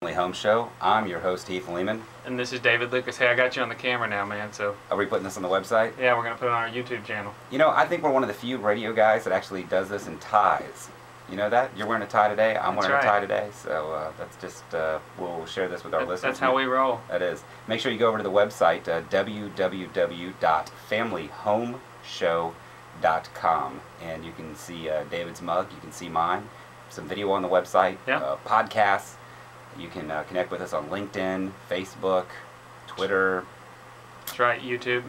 Family Home Show. I'm your host, Heath Lehman. And this is David Lucas. Hey, I got you on the camera now, man, so... Are we putting this on the website? Yeah, we're going to put it on our YouTube channel. You know, I think we're one of the few radio guys that actually does this in ties. You know that? You're wearing a tie today, I'm wearing a tie today, so that's just, we'll share this with our listeners. That's how we roll. That is. Make sure you go over to the website, www.familyhomeshow.com, and you can see David's mug, you can see mine, some video on the website, podcasts. You can connect with us on LinkedIn, Facebook, Twitter. That's right, YouTube.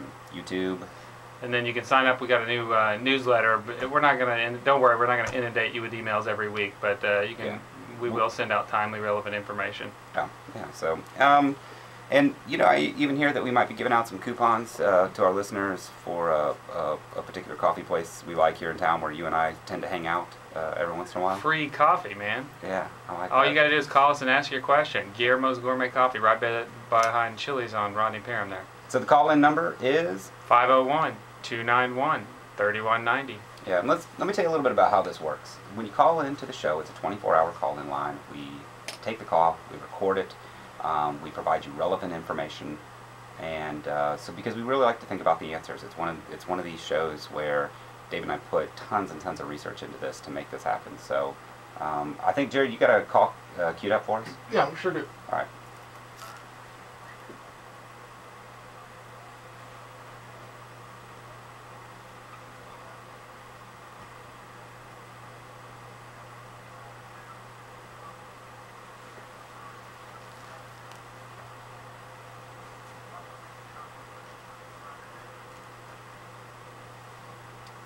And then you can sign up. We got a new newsletter. We're not gonna. Don't worry, we're not gonna inundate you with emails every week, but you can. Yeah. We will send out timely, relevant information. Yeah. So, and you know, I even hear that we might be giving out some coupons to our listeners for a particular coffee place we like here in town, where you and I tend to hang out every once in a while. Free coffee, man. Yeah, I like All that. you got to do is call us and ask your question. Guillermo's Gourmet Coffee, right behind Chili's on Rodney Parham there. So the call-in number is 501-291-3190. Yeah, and let me tell you a little bit about how this works. When you call into the show, it's a 24-hour call-in line. We take the call, we record it, we provide you relevant information, and so because we really like to think about the answers, it's one of these shows where Dave and I put tons and tons of research into this to make this happen. So I think, Jared, you got a call queued up for us? Yeah, I sure do. All right.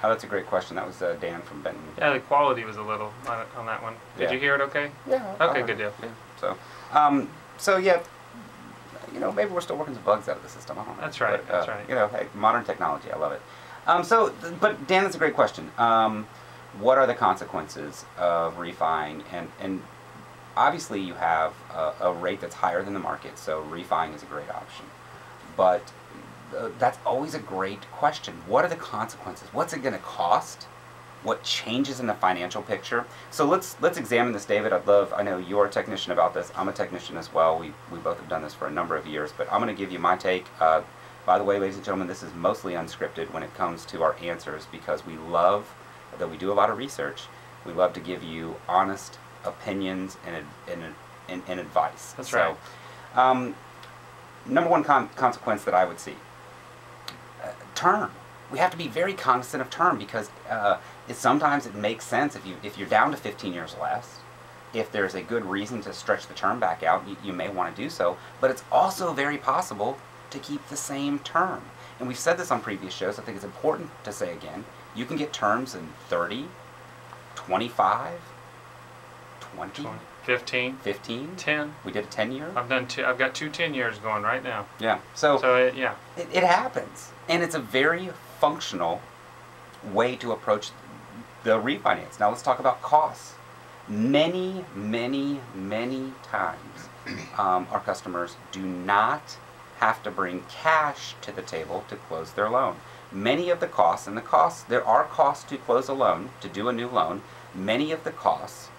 Oh, that's a great question. That was Dan from Benton. Yeah, the quality was a little on that one. Did you hear it okay? Yeah. Okay, good deal. Yeah. So yeah, you know, maybe we're still working some bugs out of the system. I don't know. That's right. But, that's right. You know, hey, modern technology. I love it. But Dan, that's a great question. What are the consequences of refining? And obviously, you have a rate that's higher than the market, so refining is a great option. But that's always a great question. What are the consequences? What's it going to cost? What changes in the financial picture? So let's examine this, David. I know you're a technician about this. I'm a technician as well. We both have done this for a number of years, but I'm going to give you my take. By the way, ladies and gentlemen, this is mostly unscripted when it comes to our answers, because we love that we do a lot of research. We love to give you honest opinions and advice. That's right. Number one consequence that I would see. Term. We have to be very cognizant of term, because sometimes it makes sense if you're down to 15 years less. If there's a good reason to stretch the term back out, you may want to do so. But it's also very possible to keep the same term. And we've said this on previous shows. I think it's important to say again. You can get terms in 30, 25, 20, 15, 10. We did a 10-year. I've got two 10 years going right now. Yeah. So yeah. It happens. And it's a very functional way to approach the refinance. Now let's talk about costs. Many times our customers do not have to bring cash to the table to close their loan. Many of the costs, there are costs to close a loan, to do a new loan. Many of the costs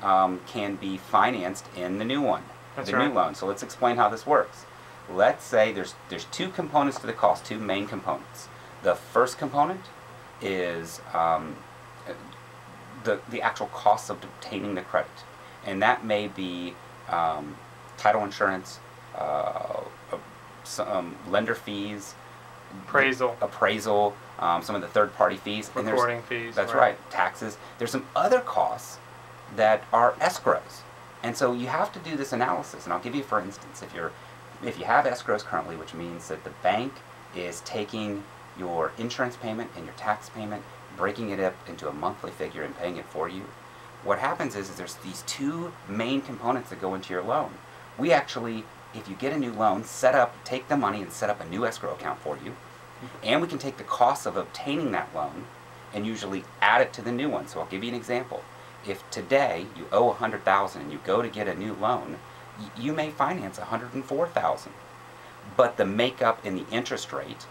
can be financed in the new one, new loan. So let's explain how this works. Let's say there's two components to the cost, two main components. The first component is the actual cost of obtaining the credit, and that may be title insurance, lender fees, appraisal, some of the third-party fees, recording fees. That's right, taxes. There's some other costs that are escrows, and so you have to do this analysis. And I'll give you, for instance, if you have escrows currently, which means that the bank is taking your insurance payment and your tax payment, breaking it up into a monthly figure and paying it for you, what happens is there's these two main components that go into your loan. We actually, if you get a new loan, take the money and set up a new escrow account for you, and we can take the cost of obtaining that loan and usually add it to the new one. So I'll give you an example. If today you owe $100,000 and you go to get a new loan, you may finance $104,000, but the makeup in the interest rate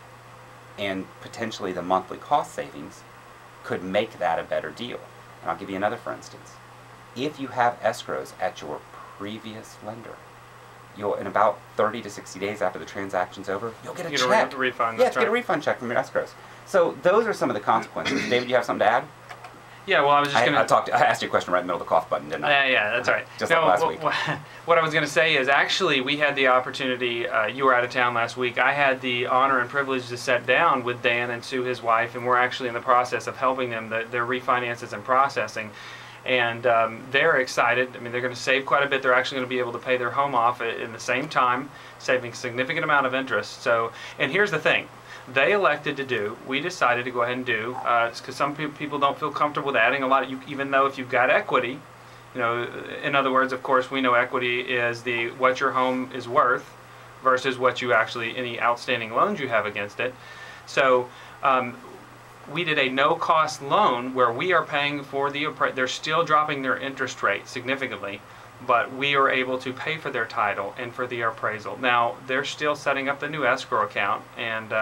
and potentially the monthly cost savings could make that a better deal. And I'll give you another for instance. If you have escrows at your previous lender. You'll, in about 30 to 60 days after the transaction's over, you'll get a You check. get a refund. Yeah, That's get a refund check from your escrows. So those are some of the consequences. David, you have something to add? Yeah, well, I was just going to... I asked you a question right in the middle of the cough button, didn't I? Yeah, that's right. Just like last week. What I was going to say is actually we had the opportunity, you were out of town last week, I had the honor and privilege to sit down with Dan and Sue, his wife, and we're actually in the process of helping them, their refinances and processing. And they're excited. I mean, they're going to save quite a bit. They're actually going to be able to pay their home off in the same time, saving a significant amount of interest. So, and here's the thing. They elected to do, we decided to go ahead and do, because some people don't feel comfortable with adding a lot, even though if you've got equity, you know, in other words, of course, we know equity is what your home is worth versus what you actually, any outstanding loans you have against it. So we did a no-cost loan where we are paying for they're still dropping their interest rate significantly, but we are able to pay for their title and for the appraisal. Now, they're still setting up the new escrow account and,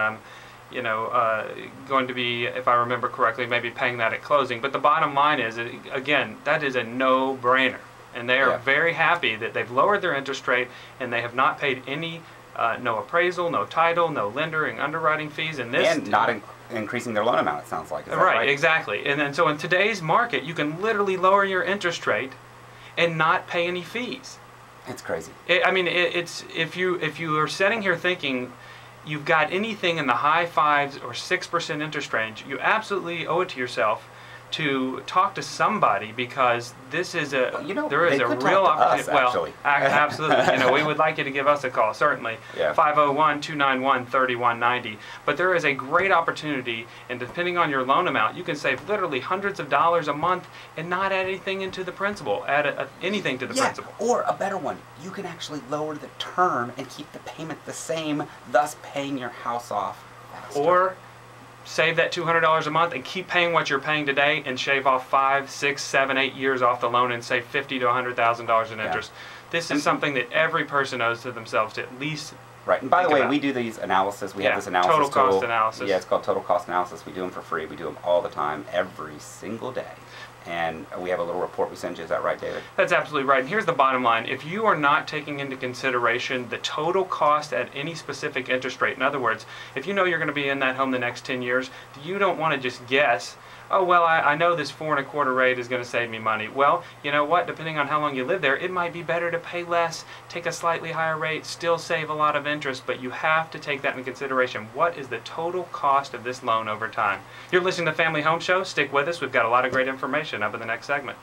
you know, going to be, if I remember correctly, maybe paying that at closing. But the bottom line is, again, that is a no-brainer. And they are very happy that they've lowered their interest rate and they have not paid any, no appraisal, no title, no lender and underwriting fees. And not increasing their loan amount, it sounds like. Is that right? Exactly. And then so in today's market, you can literally lower your interest rate and not pay any fees. It's crazy. I mean, it's if you are sitting here thinking you've got anything in the high 5s or 6% interest range, you absolutely owe it to yourself to talk to somebody, because this is there is a real opportunity. Well, absolutely. You know, we would like you to give us a call, certainly. 501-291-3190. But there is a great opportunity, and depending on your loan amount, you can save literally hundreds of dollars a month and not add anything into the principal, add anything to the principal. Or a better one, you can actually lower the term and keep the payment the same, thus paying your house off faster. Or save that $200 a month and keep paying what you're paying today and shave off 5, 6, 7, 8 years off the loan and save $50,000 to $100,000 in interest. This is something that every person owes to themselves to at least. Right. And by the way, we do these analysis. We have this analysis total cost tool. analysis. Yeah, it's called total cost analysis. We do them for free. We do them all the time, every single day. And we have a little report we send you. Is that right, David? That's absolutely right. And here's the bottom line. If you are not taking into consideration the total cost at any specific interest rate, in other words, if you know you're going to be in that home the next 10 years, you don't want to just guess, oh, well, I know this 4 1/4 rate is going to save me money. Well, you know what? Depending on how long you live there, it might be better to pay less, take a slightly higher rate, still save a lot of interest, but you have to take that into consideration. What is the total cost of this loan over time? You're listening to Family Home Show. Stick with us. We've got a lot of great information up in the next segment.